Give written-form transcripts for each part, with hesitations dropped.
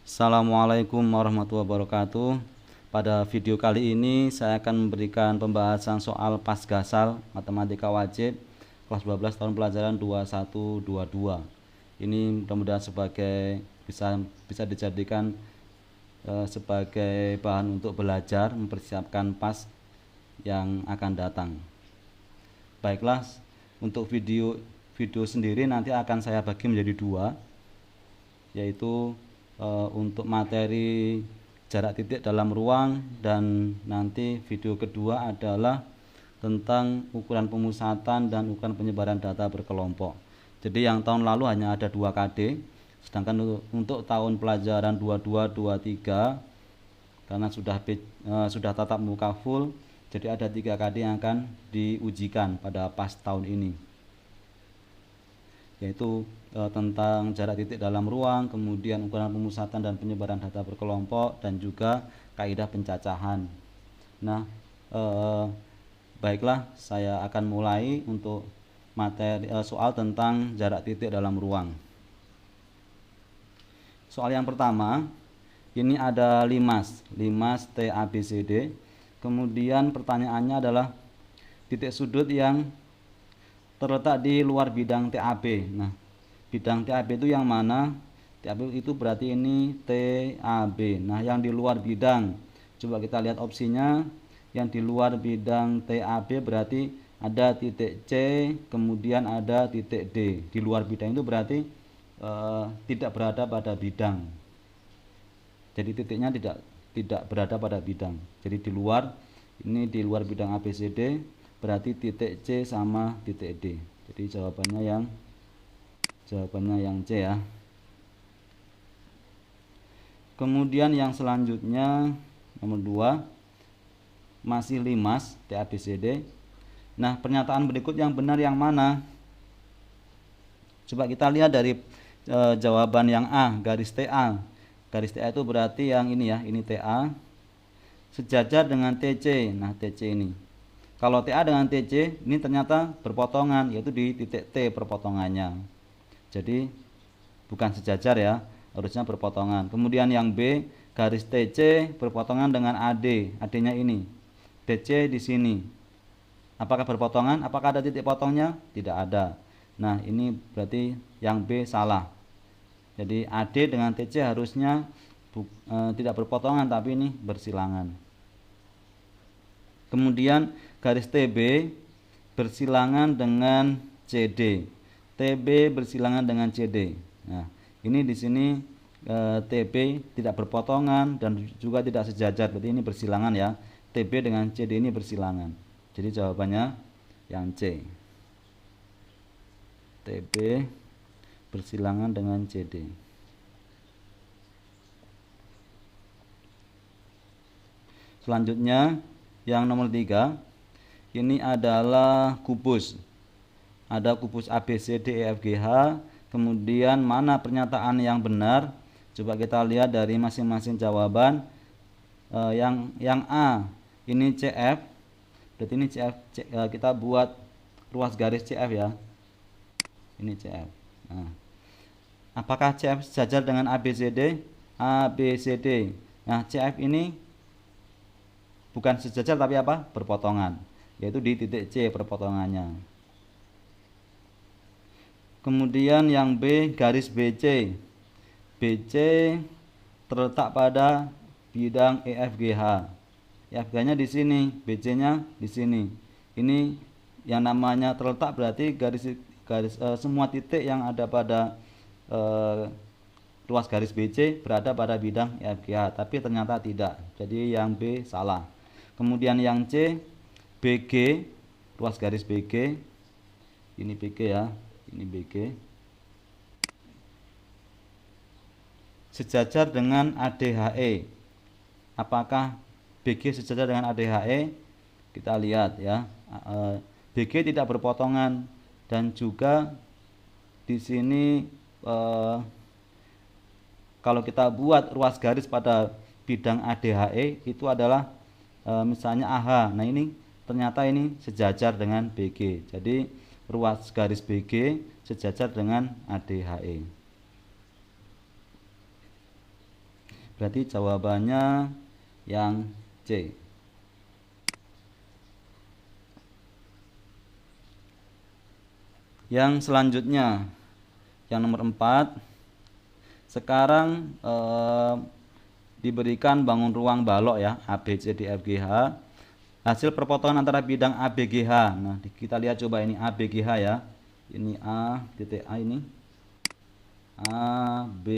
Assalamualaikum warahmatullahi wabarakatuh. Pada video kali ini saya akan memberikan pembahasan soal Pasgasal Matematika Wajib kelas 12 tahun pelajaran 2122. Ini mudah-mudahan sebagai bisa dijadikan sebagai bahan untuk belajar mempersiapkan PAS yang akan datang. Baiklah, untuk video sendiri nanti akan saya bagi menjadi dua, yaitu untuk materi jarak titik dalam ruang, dan nanti video kedua adalah tentang ukuran pemusatan dan ukuran penyebaran data berkelompok. Jadi yang tahun lalu hanya ada 2 KD, sedangkan untuk tahun pelajaran 2223 karena sudah tatap muka full, jadi ada 3 KD yang akan diujikan pada PAS tahun ini, yaitu tentang jarak titik dalam ruang, kemudian ukuran pemusatan dan penyebaran data berkelompok, dan juga kaidah pencacahan. Nah, baiklah, saya akan mulai untuk materi soal tentang jarak titik dalam ruang. Soal yang pertama, ini ada limas TABCD. Kemudian pertanyaannya adalah titik sudut yang terletak di luar bidang TAB. Nah, bidang TAB itu yang mana? TAB itu berarti ini TAB. Nah, yang di luar bidang, coba kita lihat opsinya. Yang di luar bidang TAB berarti ada titik C, kemudian ada titik D. Di luar bidang itu berarti tidak berada pada bidang. Jadi titiknya tidak berada pada bidang. Jadi di luar, ini di luar bidang ABCD, berarti titik C sama titik D. Jadi jawabannya yang C ya. Kemudian yang selanjutnya nomor 2, masih limas TABCD. Nah, pernyataan berikut yang benar yang mana? Coba kita lihat dari jawaban yang A, garis TA. Garis TA itu berarti yang ini ya, ini TA sejajar dengan TC. Nah, TC ini, kalau TA dengan TC ini ternyata berpotongan, yaitu di titik T perpotongannya. Jadi bukan sejajar ya, harusnya berpotongan. Kemudian yang B, garis TC berpotongan dengan AD. AD-nya ini, DC di sini. Apakah berpotongan? Apakah ada titik potongnya? Tidak ada. Nah, ini berarti yang B salah. Jadi AD dengan TC harusnya tidak berpotongan, tapi ini bersilangan. Kemudian garis TB bersilangan dengan CD. TB bersilangan dengan CD. Nah, ini di sini TB tidak berpotongan dan juga tidak sejajar, berarti ini bersilangan ya. TB dengan CD ini bersilangan. Jadi jawabannya yang C. TB bersilangan dengan CD. Selanjutnya yang nomor 3, ini adalah kubus. Ada kubus ABCDEFGH. Kemudian mana pernyataan yang benar? Coba kita lihat dari masing-masing jawaban. Yang A, ini CF. Berarti ini CF, kita buat ruas garis CF ya. Ini CF. Nah, apakah CF sejajar dengan ABCD? ABCD. Nah, CF ini bukan sejajar tapi apa? Berpotongan, yaitu di titik C perpotongannya. Kemudian yang B, garis BC. BC terletak pada bidang EFGH. EFGH-nya di sini, BC-nya di sini. Ini yang namanya terletak berarti garis semua titik yang ada pada ruas garis BC berada pada bidang EFGH, tapi ternyata tidak. Jadi yang B salah. Kemudian yang C, BG, ruas garis BG. Ini BG ya, ini BG. Sejajar dengan ADHE. Apakah BG sejajar dengan ADHE? Kita lihat ya. BG tidak berpotongan, dan juga di sini kalau kita buat ruas garis pada bidang ADHE itu adalah misalnya AH. Nah, ini ternyata ini sejajar dengan BG. Jadi ruas garis BG sejajar dengan ADHE. Berarti jawabannya yang C. Yang selanjutnya, yang nomor 4, sekarang diberikan bangun ruang balok ya, A, B, C, D, F, G, H. Hasil perpotongan antara bidang A, B, G, H. Nah, kita lihat coba ini A, B, G, H ya. Ini A, titik A ini. A, B,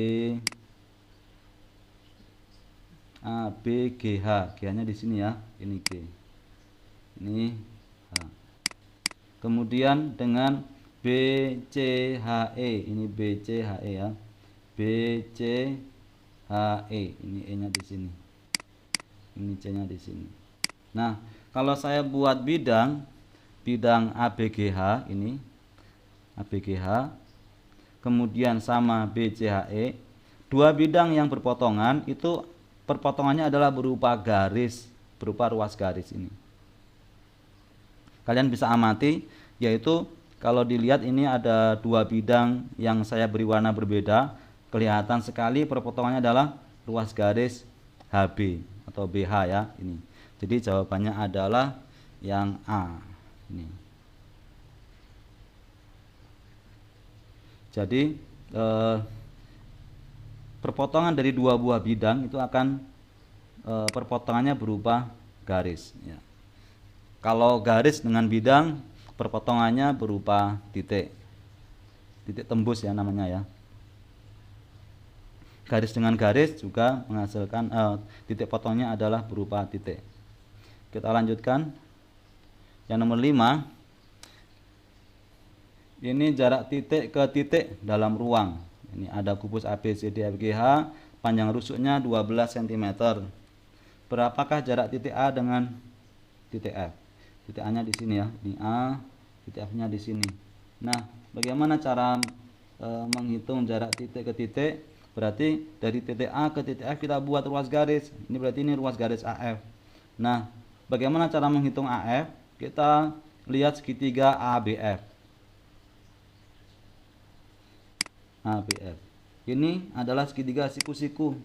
G, H. G-nya di sini ya. Ini G. Ini H. Kemudian dengan B, C, H, E. Ini B, C, H, E ya. B, C, H, E. Ini E-nya di sini. Ini C-nya di sini. Nah, kalau saya buat bidang ABGH ini, ABGH, kemudian sama BCHE, dua bidang yang berpotongan itu perpotongannya adalah berupa garis, berupa ruas garis ini. Kalian bisa amati, yaitu kalau dilihat ini ada dua bidang yang saya beri warna berbeda, kelihatan sekali perpotongannya adalah ruas garis HB atau BH ya ini. Jadi jawabannya adalah yang A ini. Jadi perpotongan dari dua buah bidang itu akan perpotongannya berupa garis ya. Kalau garis dengan bidang perpotongannya berupa titik tembus ya namanya ya. Garis dengan garis juga menghasilkan titik potongnya adalah berupa titik. Kita lanjutkan. Yang nomor 5, ini jarak titik ke titik dalam ruang. Ini ada kubus A, B, C, D, F, G, H, panjang rusuknya 12 cm. Berapakah jarak titik A dengan titik F? Titik A-nya di sini ya, ini A, titik F-nya di sini. Nah, bagaimana cara menghitung jarak titik ke titik? Berarti dari titik A ke titik F kita buat ruas garis. Ini berarti ini ruas garis AF. Nah, bagaimana cara menghitung AF? Kita lihat segitiga ABF. ABF. Ini adalah segitiga siku-siku.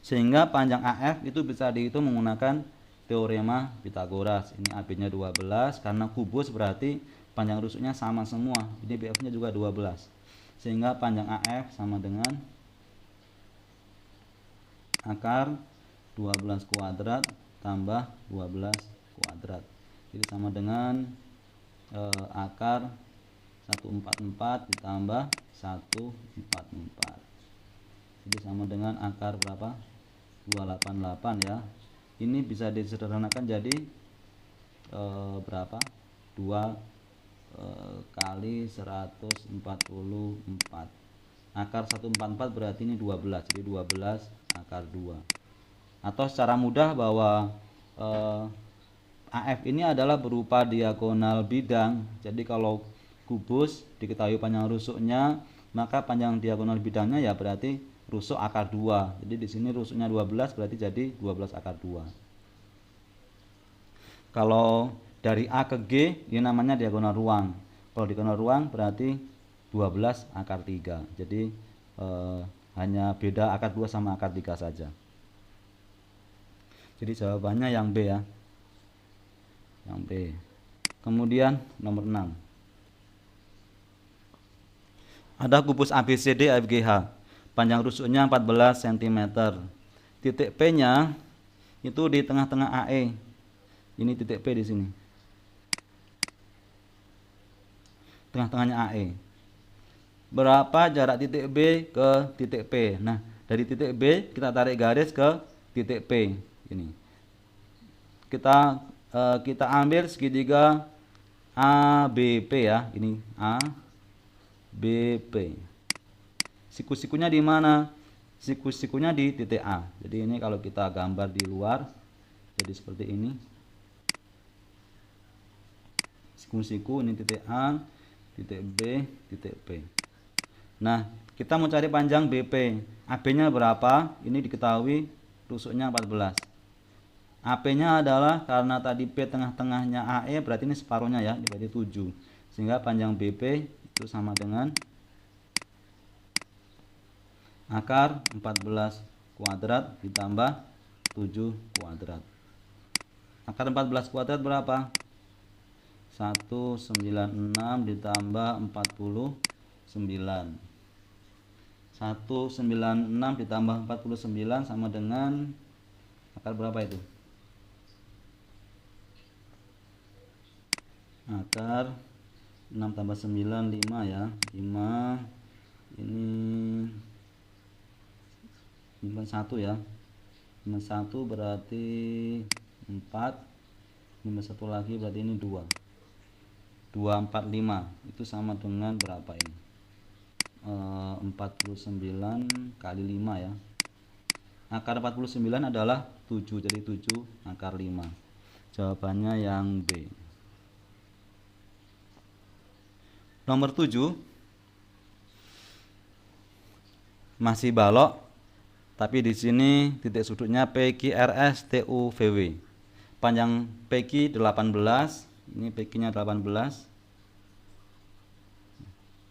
Sehingga panjang AF itu bisa dihitung menggunakan teorema Pitagoras. Ini AB-nya 12 karena kubus berarti panjang rusuknya sama semua. Ini BF-nya juga 12. Sehingga panjang AF sama dengan akar 12 kuadrat tambah 12 kuadrat. Jadi sama dengan akar 144 ditambah 144. Jadi sama dengan akar berapa? 288 ya. Ini bisa disederhanakan jadi berapa? 2 kali 144. Akar 144 berarti ini 12. Jadi 12 akar 2. Atau secara mudah bahwa AF ini adalah berupa diagonal bidang. Jadi kalau kubus diketahui panjang rusuknya, maka panjang diagonal bidangnya ya berarti rusuk akar 2. Jadi di sini rusuknya 12 berarti jadi 12 akar 2. Kalau dari A ke G ini namanya diagonal ruang. Kalau diagonal ruang berarti 12 akar 3. Jadi hanya beda akar 2 sama akar 3 saja. Jadi jawabannya yang B ya. Yang B. Kemudian nomor 6. Ada kubus ABCD FGH. Panjang rusuknya 14 cm. Titik P-nya itu di tengah-tengah AE. Ini titik P di sini. Tengah-tengahnya AE. Berapa jarak titik B ke titik P? Nah, dari titik B kita tarik garis ke titik P. Ini. Kita ambil segitiga ABP ya. Ini ABP. Siku-sikunya di mana? Siku-sikunya di titik A. Jadi ini kalau kita gambar di luar jadi seperti ini. Siku-siku ini titik A, titik B, titik P. Nah, kita mau cari panjang BP. AB-nya berapa? Ini diketahui rusuknya 14. AP-nya adalah karena tadi P tengah-tengahnya AE berarti ini separuhnya ya, ini berarti 7. Sehingga panjang BP itu sama dengan akar 14 kuadrat ditambah 7 kuadrat. Akar 14 kuadrat berapa? 196 ditambah 49. 196 ditambah 49 sama dengan akar berapa itu? Akar 6 tambah 9 5 ya. 5 ini 1 ya. 1 berarti 4. 1 lagi berarti ini 2. 245 itu sama dengan berapa ini? 49 kali 5 ya. Akar 49 adalah 7, jadi 7 akar 5. Jawabannya yang B. Nomor 7 masih balok, tapi di sini titik sudutnya PQRS TUVW. Panjang PQ 18, ini PQ-nya 18.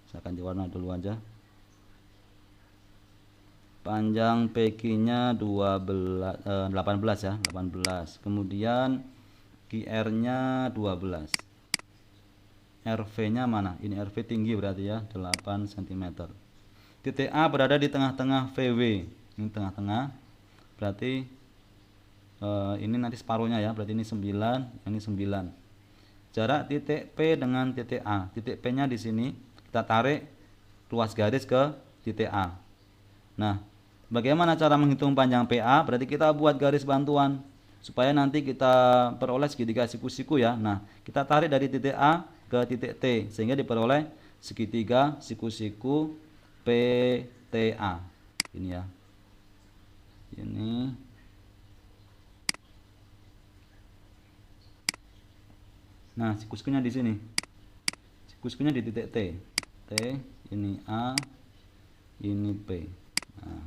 Saya akan diwarna dulu aja. Panjang PQ-nya 18 ya, 18. Kemudian QR-nya 12. RV-nya mana? Ini RV tinggi berarti ya, 8 cm. Titik A berada di tengah-tengah VW. Ini tengah-tengah. Berarti ini nanti separuhnya ya, berarti ini 9, ini 9. Jarak titik P dengan titik A. Titik P-nya di sini, kita tarik ruas garis ke titik A. Nah, bagaimana cara menghitung panjang PA? Berarti kita buat garis bantuan supaya nanti kita peroleh segitiga siku-siku ya. Nah, kita tarik dari titik A ke titik T sehingga diperoleh segitiga siku-siku PTA. Ini ya. Ini nah, siku-sikunya di sini. Siku-sikunya di titik T. T, ini A, ini P. Nah.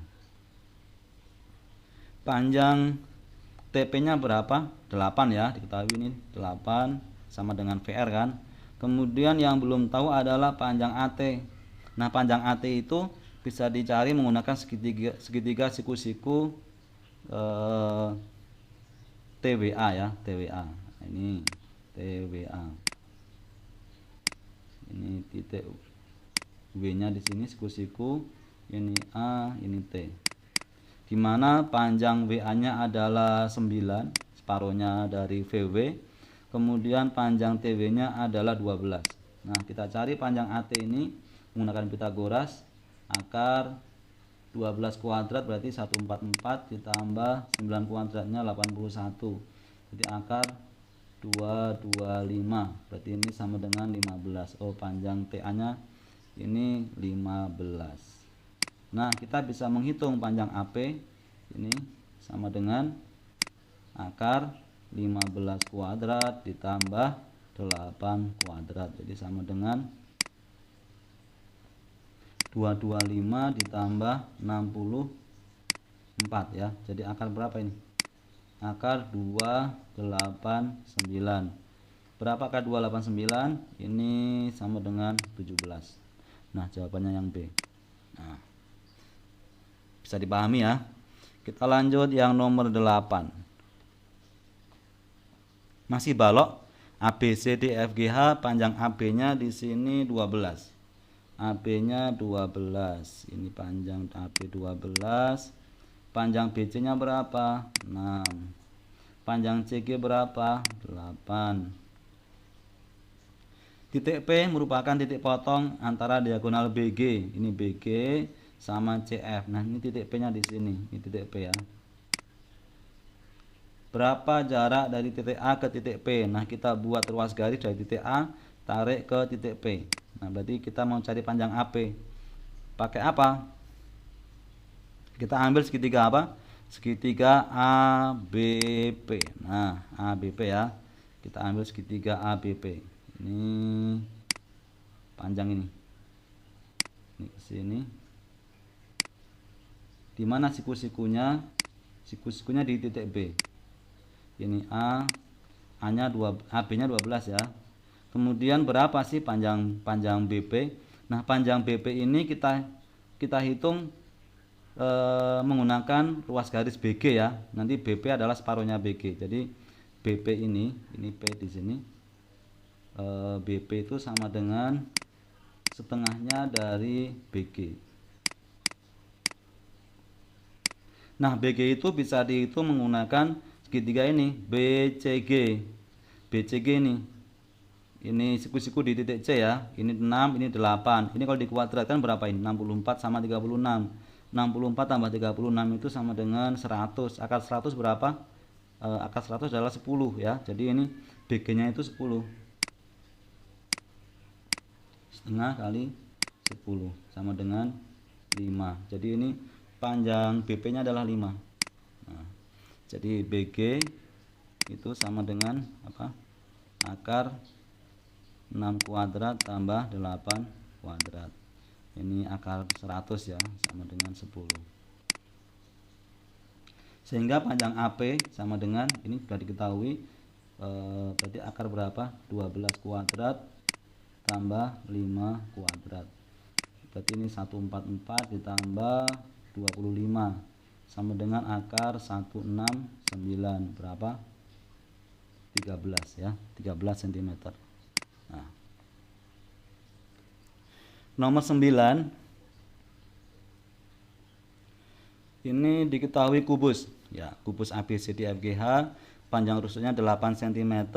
Panjang TP-nya berapa? 8 ya, diketahui ini 8 sama dengan VR kan. Kemudian yang belum tahu adalah panjang AT. Nah, panjang AT itu bisa dicari menggunakan segitiga siku-siku TWA ya, TWA. Ini TWA. Ini titik W-nya di sini siku-siku, ini A, ini T. Di mana panjang WA-nya adalah 9, separuhnya dari VW. Kemudian panjang TW-nya adalah 12. Nah, kita cari panjang AT ini menggunakan Pitagoras. Akar 12 kuadrat berarti 144 ditambah 9 kuadratnya 81. Jadi akar 225, berarti ini sama dengan 15. Oh, panjang TA nya ini 15. Nah, kita bisa menghitung panjang AP ini sama dengan akar 15 kuadrat ditambah 8 kuadrat, jadi sama dengan 225 ditambah 64 ya. Jadi akar berapa ini? Akar 289. Berapa akar 289? Ini sama dengan 17. Nah, jawabannya yang B. Nah, bisa dipahami ya. Kita lanjut yang nomor 8. Masih balok. ABCDFGH, panjang AB-nya di sini 12. AB-nya 12. Ini panjang AB 12. Panjang BC-nya berapa? 6. Panjang CG berapa? 8. Titik P merupakan titik potong antara diagonal BG. Ini BG sama CF. Nah, ini titik P-nya di sini. Ini titik P ya. Berapa jarak dari titik A ke titik P? Nah, kita buat ruas garis dari titik A tarik ke titik P. Nah, berarti kita mau cari panjang AP. Pakai apa? Kita ambil segitiga apa? Segitiga ABP. Nah, ABP ya. Kita ambil segitiga ABP. Ini panjang ini. Ini ke sini. Di mana siku-sikunya? Siku-sikunya di titik B. Ini A-nya 2, AB-nya 12 ya. Kemudian berapa sih panjang BP? Nah, panjang BP ini kita hitung menggunakan ruas garis BG ya. Nanti BP adalah separuhnya BG. Jadi BP ini P di sini. BP itu sama dengan setengahnya dari BG. Nah, BG itu bisa dihitung menggunakan segitiga ini, BCG. BCG ini siku-siku di titik C ya. Ini 6, ini 8. Ini kalau dikuadratkan berapa ini? 64 sama 36. 64 tambah 36 itu sama dengan 100. Akar 100 berapa? Akar 100 adalah 10 ya. Jadi ini BG-nya itu 10. Setengah kali 10 sama dengan 5. Jadi ini panjang BP-nya adalah 5. Nah, jadi BG itu sama dengan apa? Akar 6 kuadrat tambah 8 kuadrat. Ini akar 100 ya, sama dengan 10. Sehingga panjang AP sama dengan, ini sudah diketahui, berarti akar berapa? 12 kuadrat tambah 5 kuadrat. Berarti ini 144 ditambah 25 sama dengan akar 169 berapa? 13 ya, 13 cm. Nah, nomor 9 ini diketahui kubus ya, kubus ABCDFGH, panjang rusuknya 8 cm,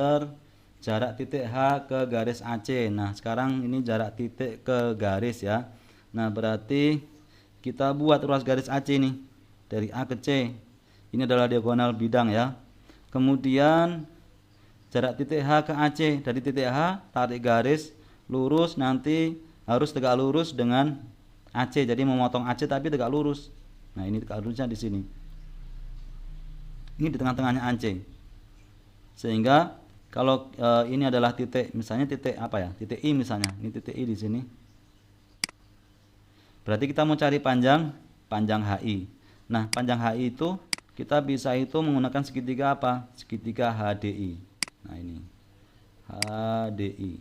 jarak titik H ke garis AC. Nah, sekarang ini jarak titik ke garis ya. Nah, berarti kita buat ruas garis AC nih dari A ke C. Ini adalah diagonal bidang ya. Kemudian jarak titik H ke AC, dari titik H tarik garis lurus, nanti harus tegak lurus dengan AC. Jadi memotong AC tapi tegak lurus. Nah, ini tegak lurusnya di sini. Ini di tengah-tengahnya AC. Sehingga kalau ini adalah titik, misalnya titik apa ya? Titik I misalnya. Ini titik I di sini. Berarti kita mau cari panjang HI. Nah, panjang HI itu kita bisa itu menggunakan segitiga apa? Segitiga HDI. Nah, ini HDI.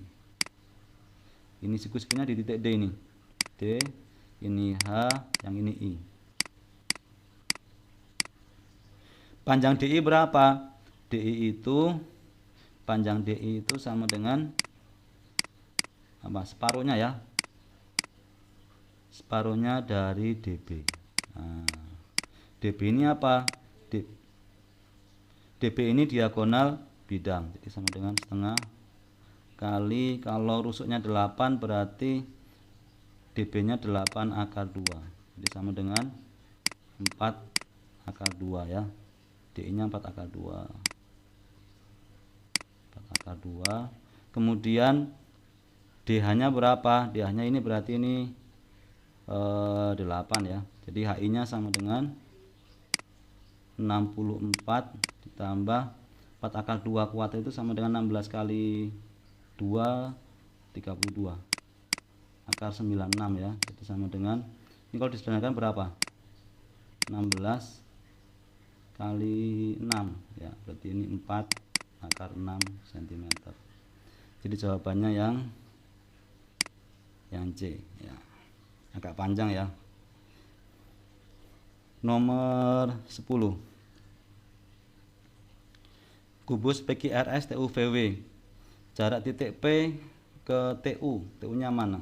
Ini siku-sikunya di titik D ini. D, ini H, yang ini I. Panjang DI berapa? DI itu, panjang DI itu sama dengan apa? Separuhnya ya. Separuhnya dari DB. Nah, DB ini apa? DB ini diagonal bidang, jadi sama dengan setengah kali, kalau rusuknya 8 berarti DB nya 8 akar 2, jadi sama dengan 4 akar 2 ya. DI nya 4 akar 2, 4 akar 2. Kemudian DH nya berapa? DH nya ini berarti ini 8 ya, jadi HI nya sama dengan 64 ditambah 4 akar 2 kuadrat itu sama dengan 16 kali 2, 32 akar 96 ya. Jadi sama dengan, ini kalau disederhanakan berapa? 16 kali 6 ya, berarti ini 4 akar 6 cm. Jadi jawabannya yang C ya. Agak panjang ya. Nomor 10. Kubus PQRS TUVW. Jarak titik P ke TU. TU nya mana?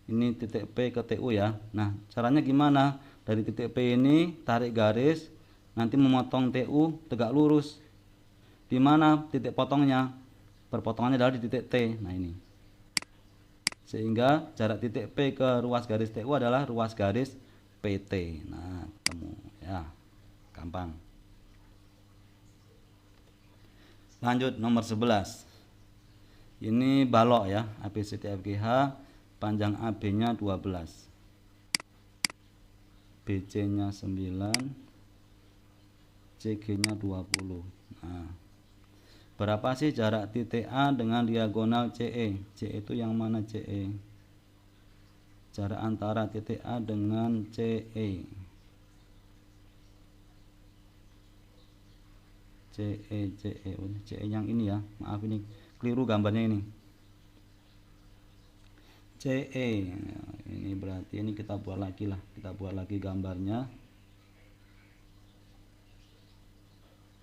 Ini titik P ke TU ya. Nah, caranya gimana? Dari titik P ini tarik garis, nanti memotong TU tegak lurus. Di mana titik potongnya? Perpotongannya adalah di titik T. Nah, ini. Sehingga jarak titik P ke ruas garis TU adalah ruas garis PT. Nah, ketemu ya. Gampang. Lanjut nomor 11. Ini balok ya, ABCDFGH, panjang AB-nya 12. BC-nya 9, CG-nya 20. Nah, berapa sih jarak titik A dengan diagonal CE? CE itu yang mana CE? Jarak antara titik A dengan CE. CE yang ini ya, maaf ini keliru gambarnya ini. CE ini berarti ini kita buat lagi lah, kita buat lagi gambarnya.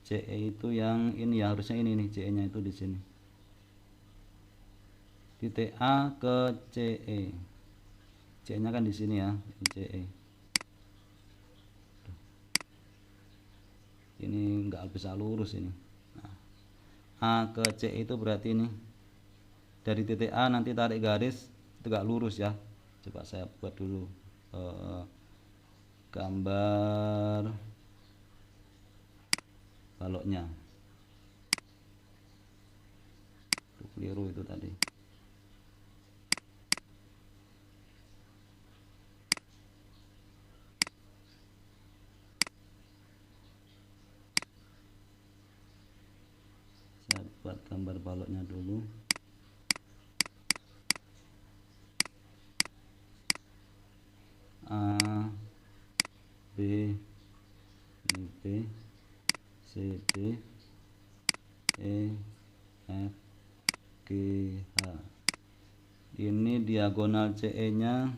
CE itu yang ini ya, harusnya ini nih CE nya itu di sini, titik A ke CE. CE nya kan di sini ya, CE ini nggak bisa lurus ini. Nah, A ke C itu berarti ini dari titik A nanti tarik garis tegak lurus ya. Coba saya buat dulu gambar baloknya. Keliru itu tadi. Saya buat gambar baloknya dulu. A B, ini B, C D E F G H. Ini diagonal CE nya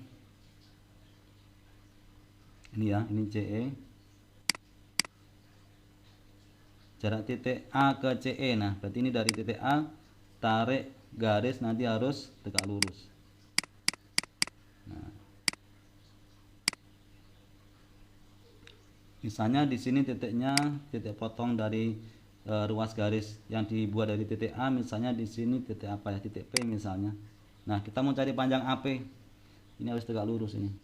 ini ya, ini CE. Jarak titik A ke CE, nah berarti ini dari titik A tarik garis nanti harus tegak lurus. Nah, misalnya di sini titiknya titik potong dari ruas garis yang dibuat dari titik A, misalnya di sini titik apa ya, titik P misalnya. Nah kita mau cari panjang AP, ini harus tegak lurus ini.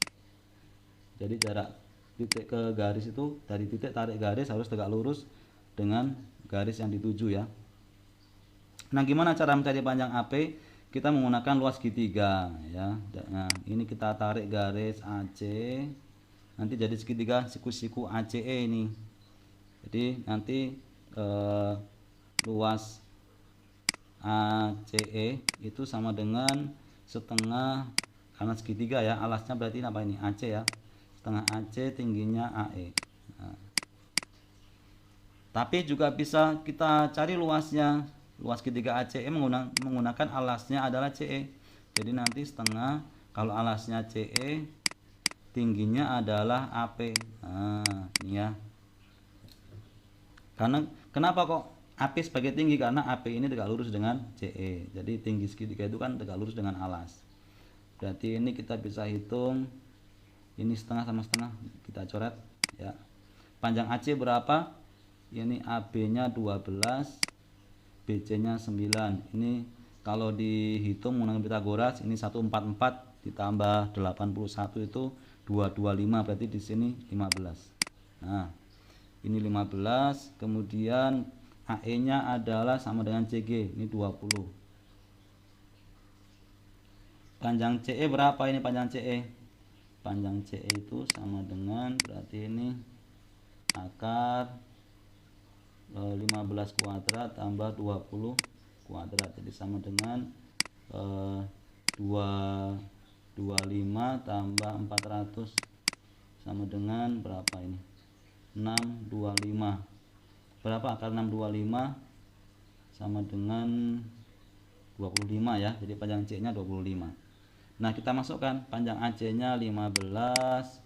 Jadi jarak titik ke garis itu dari titik tarik garis harus tegak lurus dengan garis yang dituju ya. Nah gimana cara mencari panjang AP? Kita menggunakan luas segitiga ya. Nah ini kita tarik garis AC, nanti jadi segitiga siku-siku ACE ini. Jadi nanti luas ACE itu sama dengan setengah, karena segitiga ya, alasnya berarti apa ini, AC ya, setengah AC tingginya AE. Nah, tapi juga bisa kita cari luasnya, luas segitiga ACE menggunakan alasnya adalah CE. Jadi nanti setengah, kalau alasnya CE tingginya adalah AP. Nah ini ya, karena kenapa kok AP sebagai tinggi, karena AP ini tegak lurus dengan CE. Jadi tinggi segitiga itu kan tegak lurus dengan alas. Berarti ini kita bisa hitung, ini setengah sama setengah kita coret ya. Panjang AC berapa? Ini AB nya 12, BC nya 9. Ini kalau dihitung menggunakan Pitagoras, ini 144 ditambah 81 itu 225, berarti di sini 15. Nah ini 15, kemudian AE nya adalah sama dengan CG, ini 20. Panjang CE berapa ini panjang CE? Panjang CE itu sama dengan, berarti ini akar 15 kuadrat tambah 20 kuadrat, jadi sama dengan 225 tambah 400 sama dengan berapa ini, 625. Berapa akar 625? Sama dengan 25 ya, jadi panjang C nya 25. Nah kita masukkan panjang AC nya 15,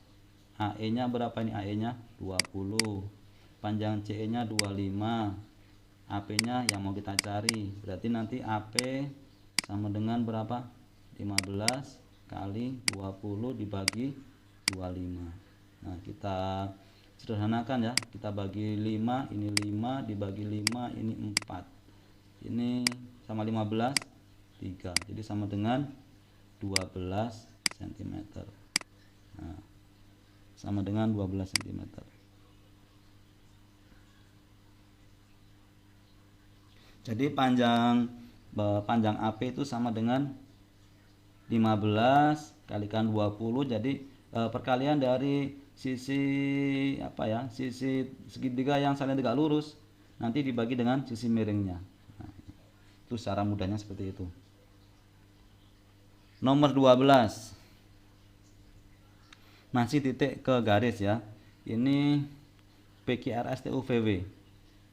AE nya berapa ini, AE nya 20, panjang CE nya 25, AP nya yang mau kita cari, berarti nanti AP sama dengan berapa, 15 kali 20 dibagi 25. Nah kita sederhanakan ya, kita bagi 5, ini 5 dibagi 5, ini 4, ini sama 15 3, jadi sama dengan 12 cm. Nah, sama dengan 12 cm. Jadi panjang AP itu sama dengan 15 kalikan 20, jadi perkalian dari sisi apa ya, sisi segitiga yang saling tegak lurus nanti dibagi dengan sisi miringnya. Nah, itu secara mudahnya seperti itu. Nomor 12 masih titik ke garis ya. Ini PQRS-TUVW.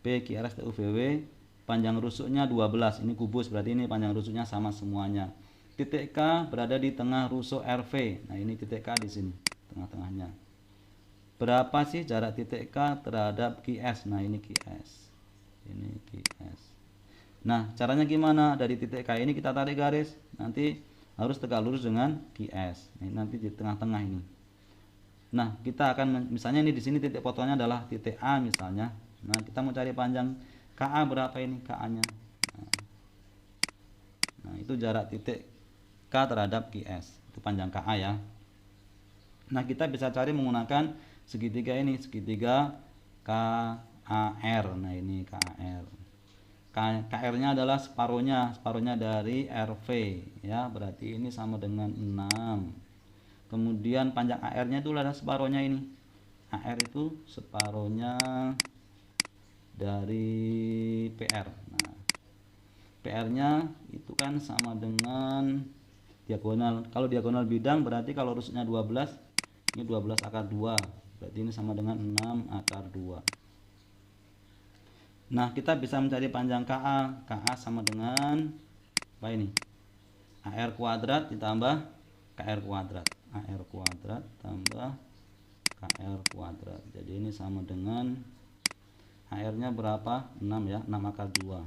PQRS-TUVW panjang rusuknya 12, ini kubus, berarti ini panjang rusuknya sama semuanya. Titik K berada di tengah rusuk RV. Nah ini titik K di sini tengah-tengahnya. Berapa sih jarak titik K terhadap QS? Nah ini QS. Ini QS. Nah, caranya gimana? Dari titik K ini kita tarik garis, nanti harus tegak lurus dengan QS. Ini nanti di tengah-tengah ini. Nah, kita akan misalnya ini di sini titik fotonya adalah titik A misalnya. Nah, kita mau cari panjang KA berapa ini KA-nya. Nah, itu jarak titik K terhadap QS. Itu panjang KA ya. Nah, kita bisa cari menggunakan segitiga ini, segitiga KAR. Nah, ini KAR. KR-nya adalah separuhnya dari RV ya, berarti ini sama dengan 6. Kemudian panjang AR-nya itu adalah separuhnya ini. AR itu separuhnya dari PR. Nah, PR-nya itu kan sama dengan diagonal. Kalau diagonal bidang berarti kalau rusuknya 12, ini 12 akar 2. Berarti ini sama dengan 6 akar 2. Nah, kita bisa mencari panjang KA. KA sama dengan apa ini? AR kuadrat ditambah KR kuadrat. AR kuadrat tambah KR kuadrat. Jadi ini sama dengan AR-nya berapa? 6 ya, 6 akar 2.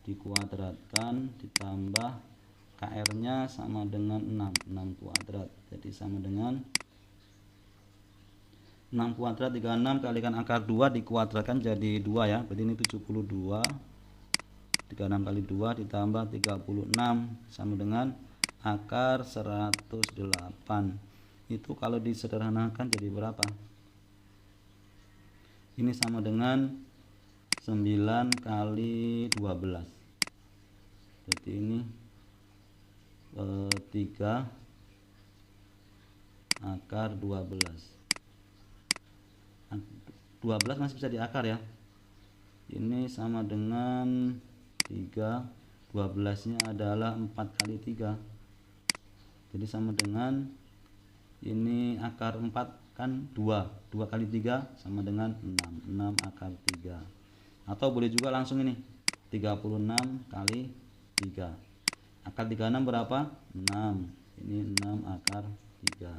Dikuadratkan ditambah KR-nya sama dengan 6 kuadrat. Jadi sama dengan 6 kuadrat 36 kalikan akar 2 dikuadratkan jadi 2 ya. Berarti ini 72. 36 kali 2 ditambah 36 sama dengan akar 108. Itu kalau disederhanakan jadi berapa? Ini sama dengan 9 kali 12. Jadi ini 3 akar 12. 12 masih bisa diakar ya. Ini sama dengan 3, 12 nya adalah 4 kali 3. Jadi sama dengan ini akar 4 kan 2 kali 3 sama dengan 6 akar 3. Atau boleh juga langsung ini 36 kali 3. Akar 36 berapa? 6. Ini 6 akar 3.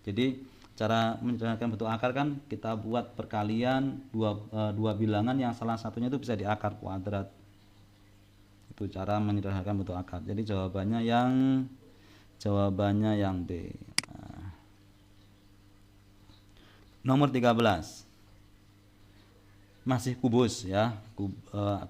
Jadi cara menyederhanakan bentuk akar kan kita buat perkalian dua bilangan yang salah satunya itu bisa diakar kuadrat. Itu cara menyederhanakan bentuk akar. Jadi jawabannya yang B. Nah. Nomor 13. Masih kubus ya.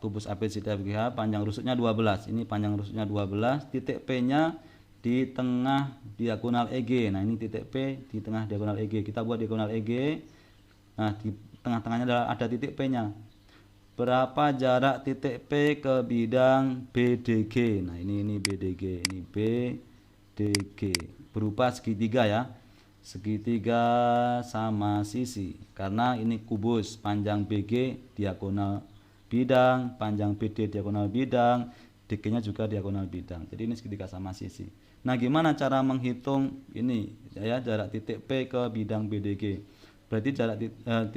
Kubus ABCDFGH panjang rusuknya 12. Ini panjang rusuknya 12, titik P-nya di tengah diagonal EG. Nah, ini titik P di tengah diagonal EG. Kita buat diagonal EG. Nah, di tengah-tengahnya ada titik P-nya. Berapa jarak titik P ke bidang BDG? Nah, ini BDG, ini BDG. Berupa segitiga ya. Segitiga sama sisi. Karena ini kubus, panjang BG diagonal bidang, panjang BD diagonal bidang, DG-nya juga diagonal bidang. Jadi ini segitiga sama sisi. Nah, gimana cara menghitung ini ya, jarak titik P ke bidang BDG? Berarti jarak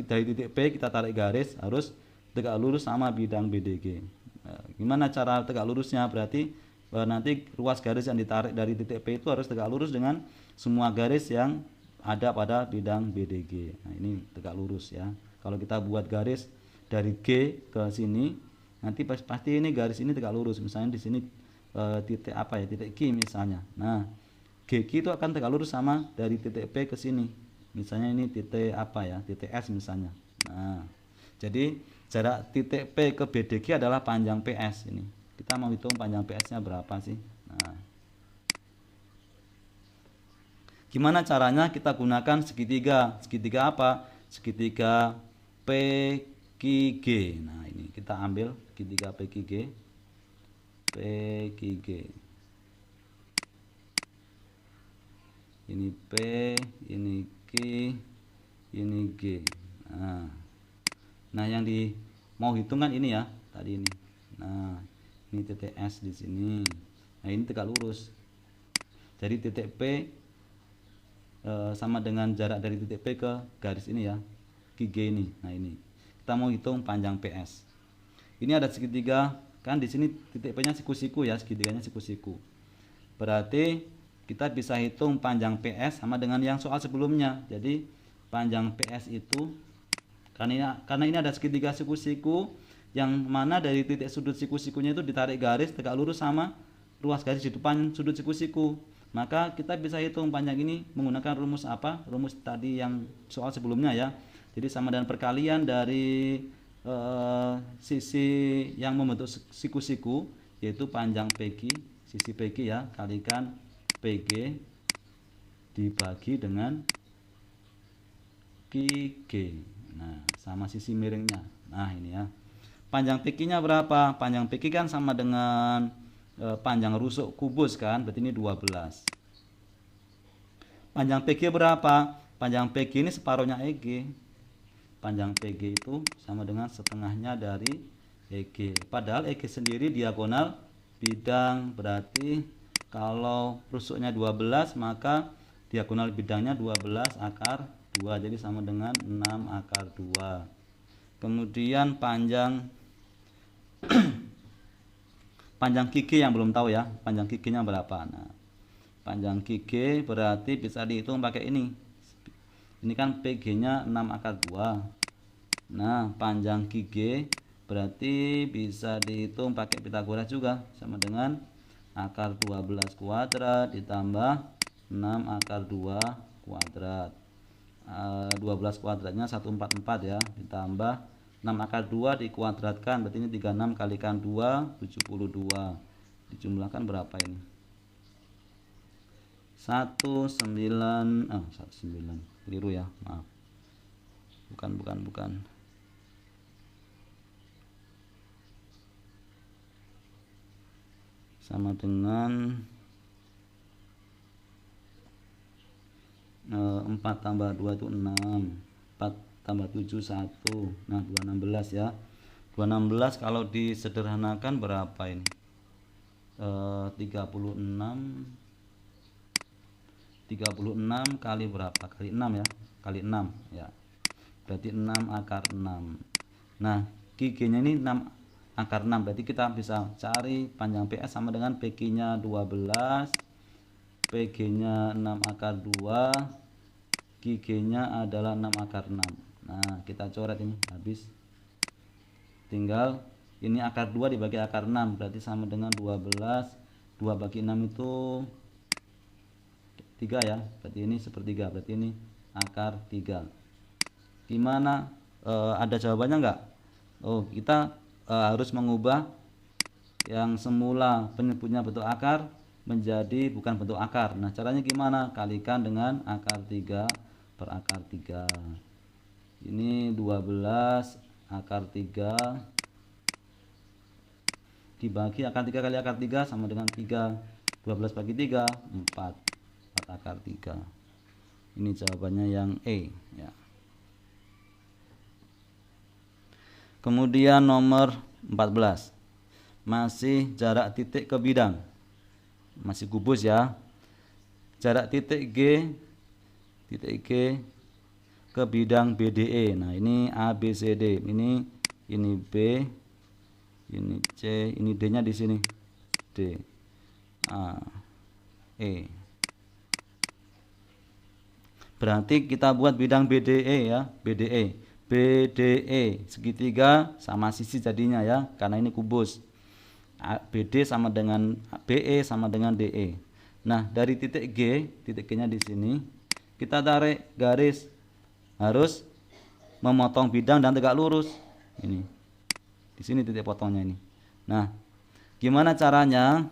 dari titik P kita tarik garis harus tegak lurus sama bidang BDG. Nah, gimana cara tegak lurusnya? Berarti nanti ruas garis yang ditarik dari titik P itu harus tegak lurus dengan semua garis yang ada pada bidang BDG. Nah, ini tegak lurus ya. Kalau kita buat garis dari G ke sini, nanti pasti ini garis ini tegak lurus. Misalnya di sini titik apa ya, titik Q misalnya. Nah, GQ itu akan tegak lurus sama dari titik P ke sini. Misalnya ini titik apa ya, titik S misalnya. Nah, jadi jarak titik P ke BDG adalah panjang PS ini. Kita mau hitung panjang PS-nya berapa sih? Nah, gimana caranya? Kita gunakan segitiga. Segitiga apa? Segitiga PQG. Nah, ini kita ambil segitiga PQG. PQG. Ini P, ini Q, ini G. Nah, yang mau hitung kan ini ya, tadi ini. Nah, ini titik S di sini. Nah, ini tegak lurus. Jadi titik P sama dengan jarak dari titik P ke garis ini ya, QG ini. Nah, ini kita mau hitung panjang PS. Ini ada segitiga. Kan di sini titik P-nya siku-siku ya, segitiganya siku-siku. Berarti kita bisa hitung panjang PS sama dengan yang soal sebelumnya. Jadi panjang PS itu karena ini ada segitiga siku-siku, yang mana dari titik sudut siku-sikunya itu ditarik garis tegak lurus sama ruas garis di depan sudut siku-siku. Maka kita bisa hitung panjang ini menggunakan rumus apa? Rumus tadi yang soal sebelumnya ya. Jadi sama dengan perkalian dari sisi yang membentuk siku-siku, yaitu panjang PQ, sisi PQ ya, kalikan PG dibagi dengan QG. Nah, sama sisi miringnya. Nah, ini ya. Panjang PQ-nya berapa? Panjang PQ kan sama dengan panjang rusuk kubus kan, berarti ini 12. Panjang PG berapa? Panjang PG ini separuhnya EG. Panjang PG itu sama dengan setengahnya dari EG. Padahal EG sendiri diagonal bidang, berarti kalau rusuknya 12 maka diagonal bidangnya 12 akar 2, jadi sama dengan 6 akar 2. Kemudian panjang panjang QG yang belum tahu ya, panjang QG-nya berapa. Nah, panjang QG berarti bisa dihitung pakai ini. Ini kan PG-nya 6 akar 2. Nah, panjang QG berarti bisa dihitung pakai Pitagoras juga, sama dengan akar 12 kuadrat ditambah 6 akar 2 kuadrat. 12 kuadratnya 144 ya, ditambah 6 akar 2 dikuadratkan, berarti ini 36 kalikan 2 72. Dijumlahkan berapa ini? 19 keliru ya, maaf. Bukan. Sama dengan 4 tambah 2 itu 6. 4 tambah 7 1. Nah, 216 ya. 216 kalau disederhanakan berapa ini? 36 kali berapa? Kali 6 ya. Kali 6 ya. Berarti 6 akar 6. Nah, QG-nya ini 6 akar 6. Berarti kita bisa cari panjang PS sama dengan PQ-nya 12, PG-nya 6 akar 2, QG-nya adalah 6 akar 6. Nah, kita coret ini habis. Tinggal ini akar 2 dibagi akar 6, berarti sama dengan 12. 2 bagi 6 itu 3 ya. Berarti ini sepertiga, berarti ini akar 3. Gimana? Ada jawabannya enggak? Oh, kita harus mengubah yang semula penyebutnya bentuk akar menjadi bukan bentuk akar. Nah, caranya gimana? Kalikan dengan akar 3 per akar 3. Ini 12 akar 3 dibagi akar 3 kali akar 3 sama dengan 3. 12 bagi 3 4 akar 3. Ini jawabannya yang E ya. Kemudian nomor 14, masih jarak titik ke bidang, masih kubus ya. Jarak titik G ke bidang BDE. Nah, ini ABCD, ini B, ini C, ini D nya di sini, D, A, E. Berarti kita buat bidang BDE ya, BDE segitiga sama sisi jadinya ya, karena ini kubus. BD sama dengan BE sama dengan DE. Nah, dari titik G-nya di sini, kita tarik garis, harus memotong bidang dan tegak lurus. Ini, di sini titik potongnya ini. Nah, gimana caranya?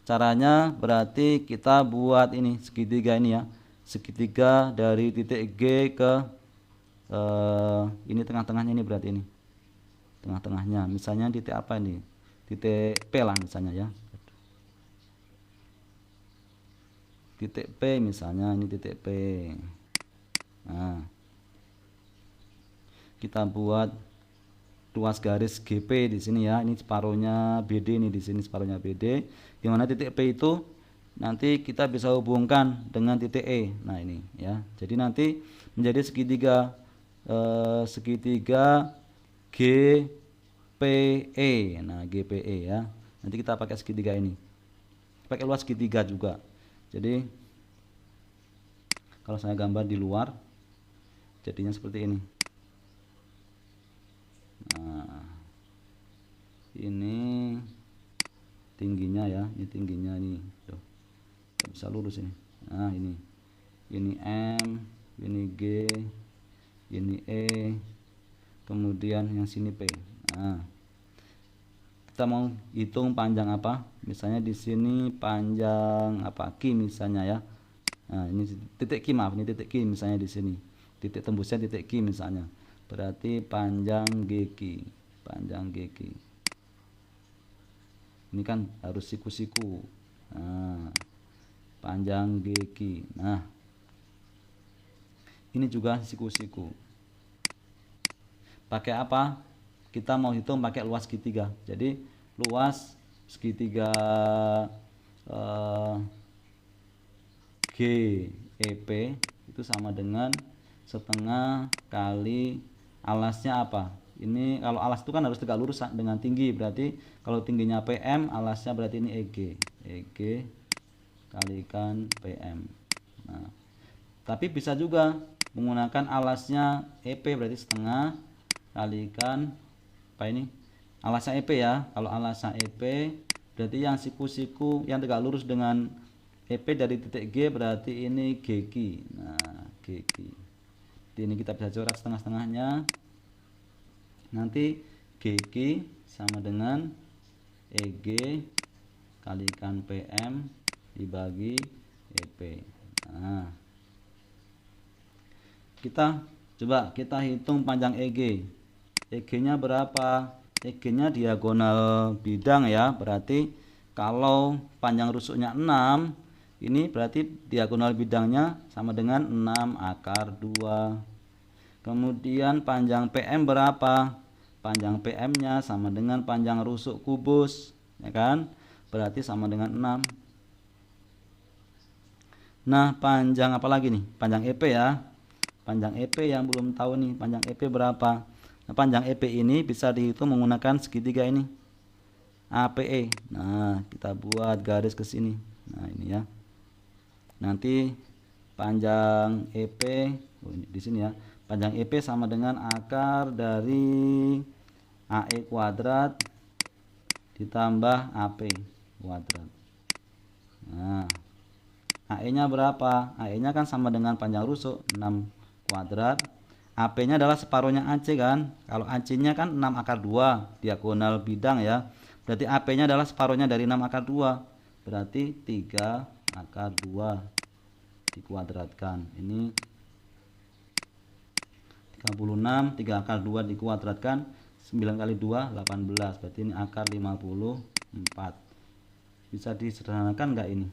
Caranya berarti kita buat ini segitiga ini ya, segitiga dari titik G ke ini tengah-tengahnya, ini berarti ini tengah-tengahnya, misalnya titik apa ini, titik P lah misalnya ya, titik P misalnya, ini titik P. Nah, kita buat ruas garis GP di sini ya, ini separuhnya BD, ini di sini separuhnya BD, dimana titik P itu nanti kita bisa hubungkan dengan titik E. Nah, ini ya, jadi nanti menjadi segitiga GPE. Nah, GPE ya, nanti kita pakai segitiga ini, pakai luas segitiga juga. Jadi kalau saya gambar di luar jadinya seperti ini. Nah, ini tingginya ya, ini tingginya ini. Tuh. Nggak bisa lurus ini. Nah, ini M, ini G, ini E, kemudian yang sini P. Nah, kita mau hitung panjang apa? Misalnya di sini panjang apa? Q misalnya ya. Nah, ini titik Q, maaf, ini titik Q misalnya di sini. Titik tembusnya titik Q misalnya. Berarti panjang GQ, panjang GQ. Ini kan harus siku-siku. Nah, panjang GQ. Nah, ini juga siku-siku. Pakai apa? Kita mau hitung pakai luas segitiga. Jadi luas segitiga GEP itu sama dengan setengah kali alasnya apa? Ini kalau alas itu kan harus tegak lurus dengan tinggi, berarti kalau tingginya PM, alasnya berarti ini EG kalikan PM. Nah, tapi bisa juga menggunakan alasnya EP, berarti setengah kalikan apa ini? Alasnya EP ya. Kalau alasnya EP berarti yang siku-siku yang tegak lurus dengan EP dari titik G berarti ini GQ. Nah, GQ. Jadi ini kita bisa coret setengah-setengahnya. Nanti GQ sama dengan EG kalikan PM dibagi EP. Nah, kita hitung panjang EG. EG-nya berapa? EG-nya diagonal bidang ya. Berarti kalau panjang rusuknya 6, ini berarti diagonal bidangnya sama dengan 6 akar 2. Kemudian panjang PM berapa? Panjang PM-nya sama dengan panjang rusuk kubus, ya kan? Berarti sama dengan 6. Nah, panjang apa lagi nih? Panjang EP ya. Panjang EP yang belum tahu nih, panjang EP berapa? Nah, panjang EP ini bisa dihitung menggunakan segitiga ini, APE. Nah, kita buat garis ke sini. Nah, ini ya. Nanti panjang EP di sini ya. Panjang EP sama dengan akar dari AE kuadrat ditambah AP kuadrat. Nah, AE-nya berapa? AE-nya kan sama dengan panjang rusuk 6 kuadrat. AP-nya adalah separuhnya AC kan. Kalau AC-nya kan 6 akar 2 diagonal bidang ya. Berarti AP-nya adalah separuhnya dari 6 akar 2. Berarti 3 akar 2 dikuadratkan. Ini 36, 3 akar 2 dikuadratkan, 9 kali 2 18. Berarti ini akar 54. Bisa disederhanakan enggak ini?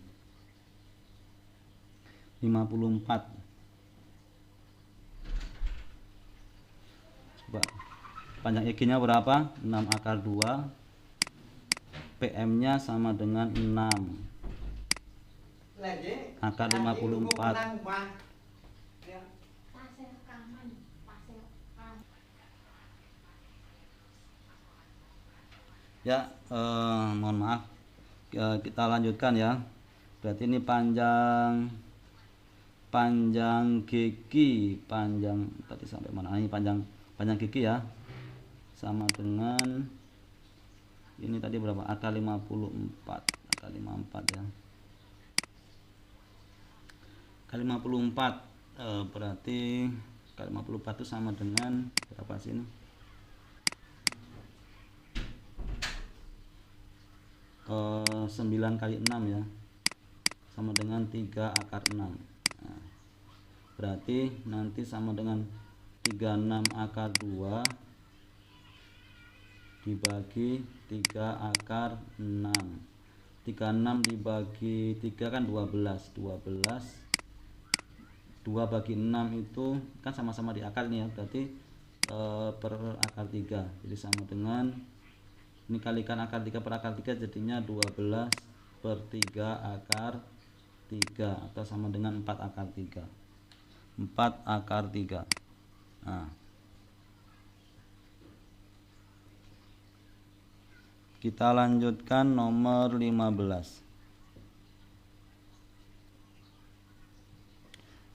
54. Coba. Panjang EG-nya berapa? 6 akar 2. PM-nya sama dengan 6 akar 54. Ya, mohon maaf. Kita lanjutkan ya. Berarti ini panjang gigi, panjang tadi sampai mana? Ini panjang gigi ya. Sama dengan ini tadi berapa? Akar 54. Akar 54 ya. Akar 54 berarti akar 54 itu sama dengan berapa sih ini? 9 kali 6 ya, sama dengan 3 akar 6. Nah, berarti nanti sama dengan 36 akar 2 dibagi 3 akar 6. 36 dibagi 3 kan 12. 2 bagi 6 itu kan sama-sama di akar nih ya, berarti per akar 3. Jadi sama dengan ini kalikan akar 3 per akar 3 jadinya 12 per 3 akar 3 atau sama dengan 4 akar 3. 4 akar 3. Nah, kita lanjutkan nomor 15.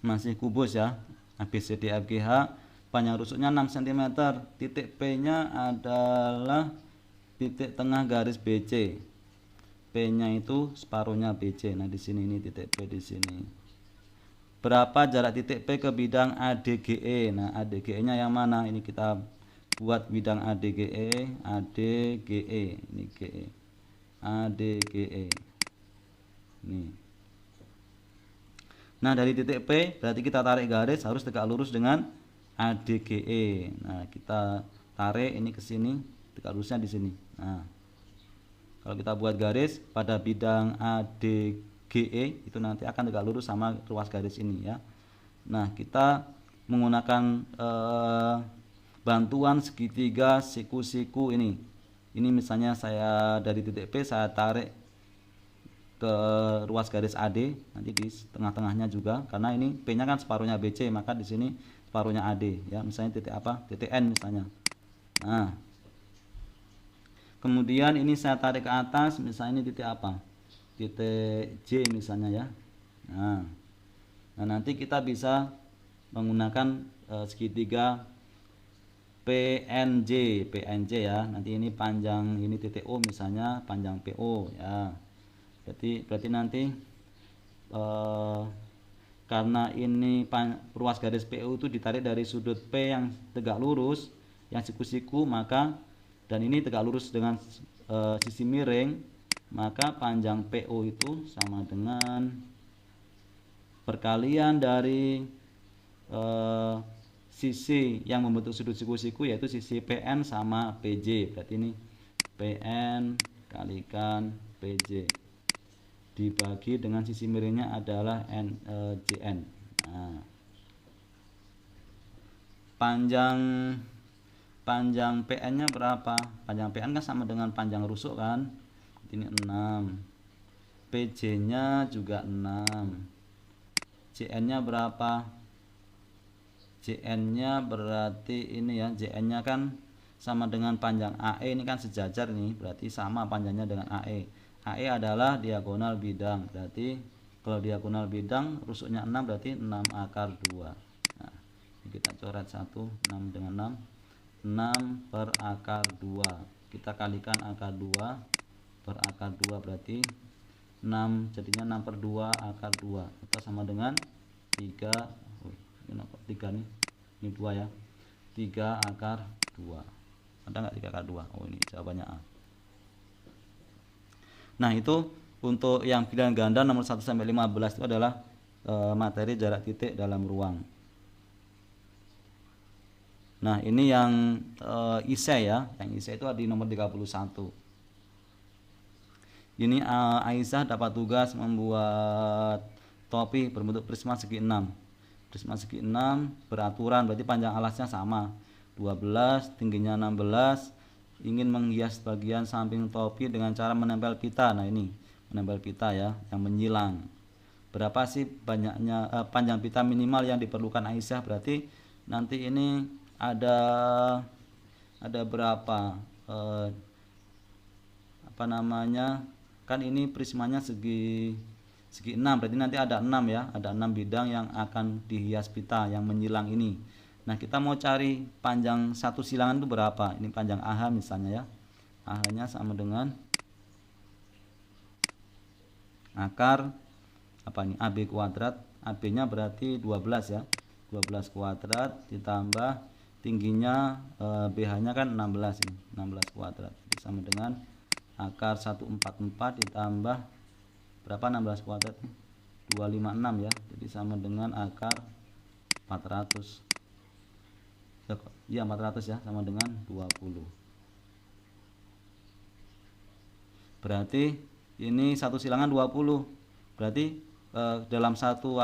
Masih kubus ya. ABCDFGH, panjang rusuknya 6 cm, titik P nya adalah titik tengah garis BC. P-nya itu separuhnya BC. Nah, di sini ini titik P di sini. Berapa jarak titik P ke bidang ADGE? Nah, ADGE-nya yang mana? Ini kita buat bidang ADGE, ADGE, ini GE. ADGE. Nih. Nah, dari titik P berarti kita tarik garis harus tegak lurus dengan ADGE. Nah, kita tarik ini ke sini, tegak lurusnya di sini. Nah, kalau kita buat garis pada bidang ADGE itu nanti akan tegak lurus sama ruas garis ini ya. Nah, kita menggunakan bantuan segitiga siku-siku ini. Ini misalnya saya dari titik P saya tarik ke ruas garis AD, nanti di tengah-tengahnya juga, karena ini P-nya kan separuhnya BC, maka di sini separuhnya AD ya. Misalnya titik apa? Titik N misalnya. Nah, kemudian ini saya tarik ke atas, misalnya ini titik apa? Titik J misalnya ya. Nah, nanti kita bisa menggunakan segitiga PNJ ya. Nanti ini panjang ini titik O misalnya, panjang PO ya. Berarti nanti karena ini ruas garis PO itu ditarik dari sudut P yang tegak lurus, yang siku-siku, maka dan ini tegak lurus dengan sisi miring, maka panjang PO itu sama dengan perkalian dari sisi yang membentuk sudut siku-siku, yaitu sisi PN sama PJ. Berarti ini PN kalikan PJ dibagi dengan sisi miringnya adalah JN. Nah, panjang PN nya berapa? Panjang PN kan sama dengan panjang rusuk kan, ini 6, PJ nya juga 6, JN nya berapa? JN nya berarti ini ya, JN nya kan sama dengan panjang AE, ini kan sejajar nih, berarti sama panjangnya dengan AE. AE adalah diagonal bidang, berarti kalau diagonal bidang rusuknya 6, berarti 6 akar 2. Nah, kita coret 1, 6 dengan 6 per akar 2, kita kalikan akar 2 per akar 2, berarti 6, jadinya 6 per 2 akar 2, atau sama dengan 3, nih, ini 2 ya, 3 akar 2. Ada nggak 3 akar 2? Oh, ini jawabannya A. Nah, itu untuk yang pilihan ganda nomor 1 sampai 15 itu adalah materi jarak titik dalam ruang. Nah, ini yang ISE ya, yang ISE itu ada di nomor 31. Ini Aisyah dapat tugas membuat topi berbentuk prisma segi 6. Prisma segi 6 beraturan, berarti panjang alasnya sama 12, tingginya 16. Ingin menghias bagian samping topi dengan cara menempel pita. Nah, ini menempel pita ya, yang menyilang. Berapa sih banyaknya panjang pita minimal yang diperlukan Aisyah? Berarti nanti ini ada berapa? Apa namanya? Kan ini prismanya segi 6, berarti nanti ada 6 ya, ada 6 bidang yang akan dihias pita yang menyilang ini. Nah, kita mau cari panjang satu silangan itu berapa? Ini panjang AH misalnya ya. AH-nya sama dengan akar apa ini? AB kuadrat. AB-nya berarti 12 ya. 12 kuadrat ditambah tingginya BH-nya kan 16 ini. 16 kuadrat. Jadi sama dengan akar 144 ditambah berapa 16 kuadrat? 256 ya. Jadi sama dengan akar 400. Ya 400 ya, sama dengan 20. Berarti ini satu silangan 20. Berarti dalam satu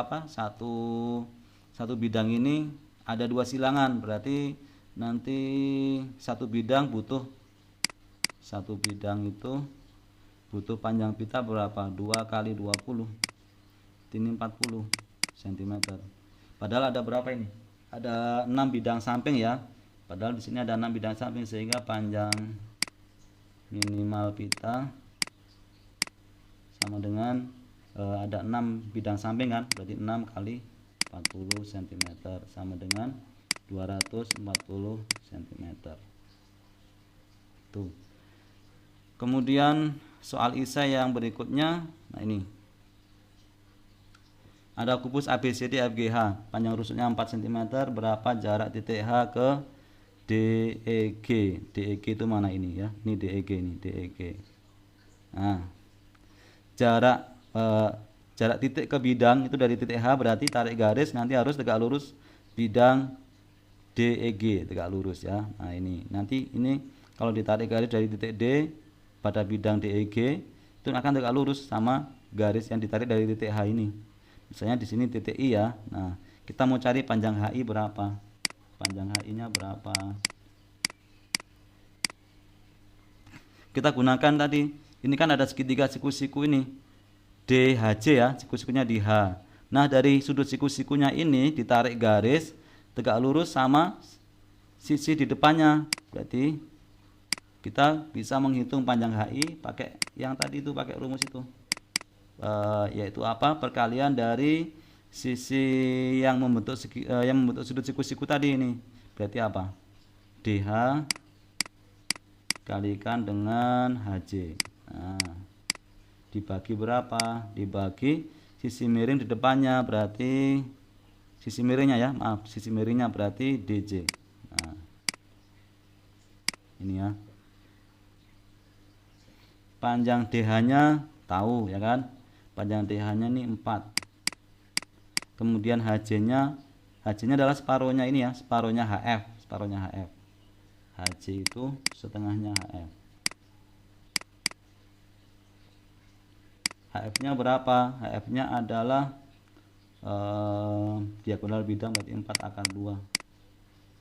bidang ini ada 2 silangan. Berarti nanti satu bidang itu butuh panjang pita berapa? 2 kali 20. Ini 40 cm. Padahal ada berapa ini? Ada 6 bidang samping ya. Padahal di sini ada 6 bidang samping, sehingga panjang minimal pita sama dengan ada 6 bidang samping kan, berarti 6 kali 40 cm sama dengan 240 cm. Tuh. Kemudian soal isai yang berikutnya, nah ini ada kubus ABCD FGH, panjang rusuknya 4 cm, berapa jarak titik H ke DEG? DEG itu mana ini ya? Ini DEG, ini DEG. Nah, jarak titik ke bidang itu dari titik H, berarti tarik garis nanti harus tegak lurus bidang DEG, tegak lurus ya. Nah ini nanti ini kalau ditarik garis dari titik D pada bidang DEG itu akan tegak lurus sama garis yang ditarik dari titik H ini. Misalnya di sini titik I ya. Nah, kita mau cari panjang HI berapa? Panjang HI-nya berapa? Kita gunakan tadi. Ini kan ada segitiga siku-siku ini. DHJ ya, siku-sikunya di H. Nah, dari sudut siku-sikunya ini ditarik garis tegak lurus sama sisi di depannya. Berarti kita bisa menghitung panjang HI pakai yang tadi itu, pakai rumus itu. Yaitu apa? Perkalian dari sisi yang membentuk sudut siku-siku tadi ini. Berarti apa? DH kalikan dengan HJ. Nah, dibagi berapa? Dibagi sisi miring di depannya, berarti sisi miringnya ya, maaf, sisi miringnya berarti DJ. Nah, ini ya. Panjang DH-nya tahu ya kan? Panjang DH-nya ini 4. Kemudian HJ-nya adalah separuhnya ini ya, separuhnya HF, HJ itu setengahnya HF. HF-nya berapa? HF-nya adalah diagonal bidang berarti 4 akar 2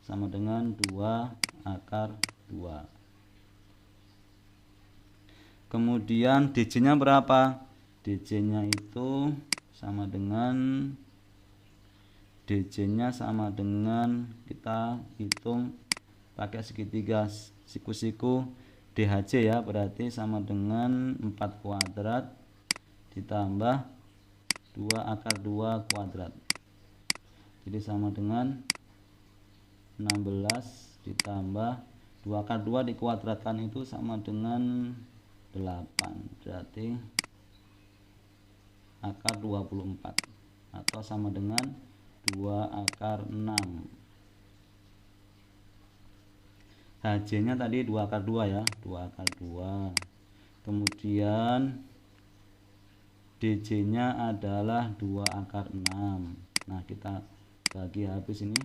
sama dengan 2 akar 2. Kemudian DJ-nya berapa? DJ-nya itu sama dengan kita hitung pakai segitiga siku-siku DHJ ya, berarti sama dengan 4 kuadrat ditambah 2 akar 2 kuadrat. Jadi sama dengan 16 ditambah 2 akar 2 dikuadratkan itu sama dengan 8, berarti akar 24 atau sama dengan 2 akar 6. HJ nya tadi 2 akar 2 ya, 2 akar 2. Kemudian DJ nya adalah 2 akar 6. Nah, kita bagi habis ini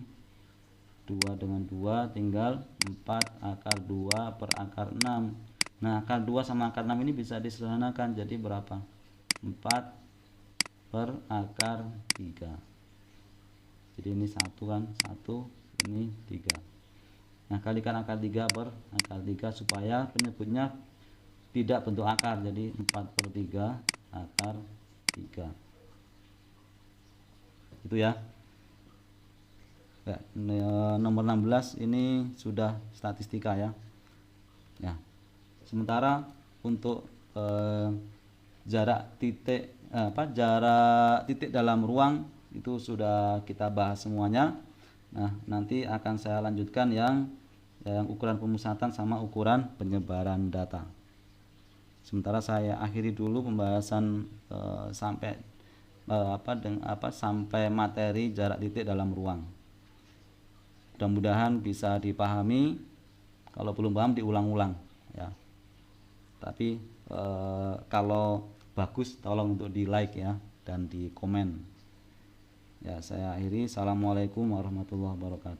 2 dengan 2 tinggal 4 akar 2 per akar 6. Nah, akar 2 sama akar 6 ini bisa disederhanakan jadi berapa? 4 per akar 3. Jadi ini 1 kan, 1, ini 3. Nah, kalikan akar 3 per akar 3 supaya penyebutnya tidak bentuk akar, jadi 4 per 3 akar 3. Itu ya. Nomor 16 ini sudah statistika ya. Ya. Sementara untuk jarak titik dalam ruang itu sudah kita bahas semuanya. Nah, nanti akan saya lanjutkan yang ukuran pemusatan sama ukuran penyebaran data. Sementara saya akhiri dulu pembahasan sampai sampai materi jarak titik dalam ruang. Mudah-mudahan bisa dipahami. Kalau belum paham diulang-ulang ya. Tapi kalau bagus tolong untuk di like ya dan di komen. Ya, saya akhiri. Assalamualaikum warahmatullahi wabarakatuh.